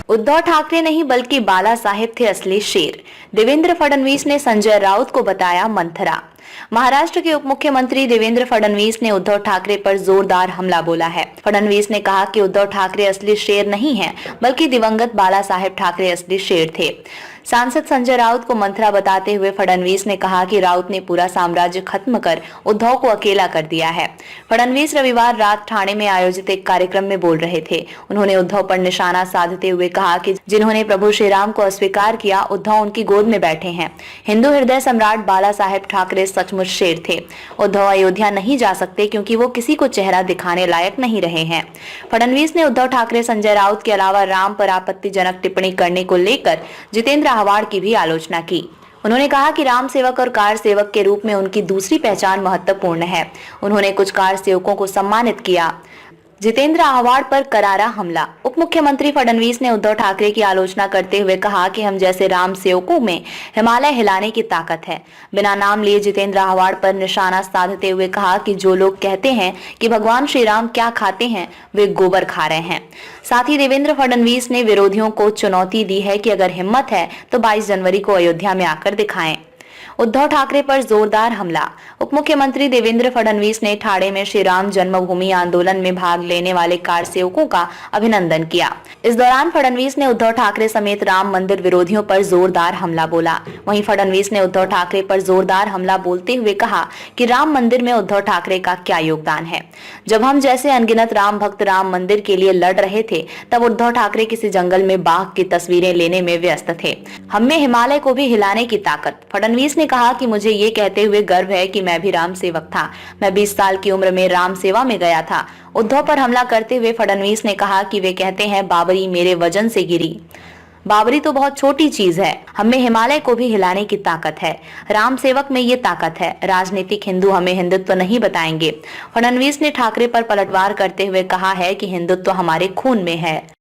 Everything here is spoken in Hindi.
उद्धव ठाकरे नहीं बल्कि बाला साहेब थे असली शेर। देवेंद्र फडणवीस ने संजय राउत को बताया मंथरा। महाराष्ट्र के उप मुख्यमंत्री देवेंद्र फडणवीस ने उद्धव ठाकरे पर जोरदार हमला बोला है। फडणवीस ने कहा कि उद्धव ठाकरे असली शेर नहीं हैं, बल्कि दिवंगत बाला साहेब ठाकरे असली शेर थे। सांसद संजय राउत को मंथरा बताते हुए फडणवीस ने कहा कि राउत ने पूरा साम्राज्य खत्म कर उद्धव को अकेला कर दिया है। फडणवीस रविवार रात ठाणे में आयोजित एक कार्यक्रम में बोल रहे थे। उन्होंने उद्धव पर निशाना साधते हुए कहा कि जिन्होंने प्रभु श्री राम को अस्वीकार किया, उद्धव उनकी गोद में बैठे हैं। हिंदू हृदय सम्राट बाला साहेब ठाकरे सचमुच शेर थे। उद्धव अयोध्या नहीं जा सकते क्योंकि वो किसी को चेहरा दिखाने लायक नहीं रहे हैं। फडणवीस ने उद्धव ठाकरे, संजय राउत के अलावा राम पर आपत्तिजनक टिप्पणी करने को लेकर जितेंद्र आव्हाड की भी आलोचना की। उन्होंने कहा कि राम सेवक और कार सेवक के रूप में उनकी दूसरी पहचान महत्वपूर्ण है। उन्होंने कुछ कार सेवकों को सम्मानित किया। जितेंद्र आव्हाड पर करारा हमला। उप मुख्यमंत्री फडणवीस ने उद्धव ठाकरे की आलोचना करते हुए कहा कि हम जैसे राम सेवकों में हिमालय हिलाने की ताकत है। बिना नाम लिए जितेंद्र आव्हाड पर निशाना साधते हुए कहा कि जो लोग कहते हैं कि भगवान श्री राम क्या खाते हैं, वे गोबर खा रहे हैं। साथ ही देवेंद्र फडणवीस ने विरोधियों को चुनौती दी है कि अगर हिम्मत है तो 22 जनवरी को अयोध्या में आकर दिखाएं। उद्धव ठाकरे पर जोरदार हमला। उप मुख्यमंत्री देवेंद्र फडणवीस ने ठाणे में श्री राम जन्मभूमि आंदोलन में भाग लेने वाले कार सेवकों का अभिनंदन किया। इस दौरान फडणवीस ने उद्धव ठाकरे समेत राम मंदिर विरोधियों पर जोरदार हमला बोला। वहीं फडणवीस ने उद्धव ठाकरे पर जोरदार हमला बोलते हुए कहा कि राम मंदिर में उद्धव ठाकरे का क्या योगदान है। जब हम जैसे अनगिनत राम भक्त राम मंदिर के लिए लड़ रहे थे, तब उद्धव ठाकरे किसी जंगल में बाघ की तस्वीरें लेने में व्यस्त थे। हम में हिमालय को भी हिलाने की ताकत। फडणवीस ने कहा कि मुझे ये कहते हुए गर्व है कि मैं भी राम सेवक था। मैं 20 साल की उम्र में राम सेवा में गया था। उद्धव पर हमला करते हुए फडणवीस ने कहा कि वे कहते हैं बाबरी मेरे वजन से गिरी। बाबरी तो बहुत छोटी चीज है। हमें हिमालय को भी हिलाने की ताकत है। राम सेवक में ये ताकत है। राजनीतिक हिंदू हमें हिंदुत्व नहीं बताएंगे। फडणवीस ने ठाकरे पर पलटवार करते हुए कहा है कि हिंदुत्व हमारे खून में है।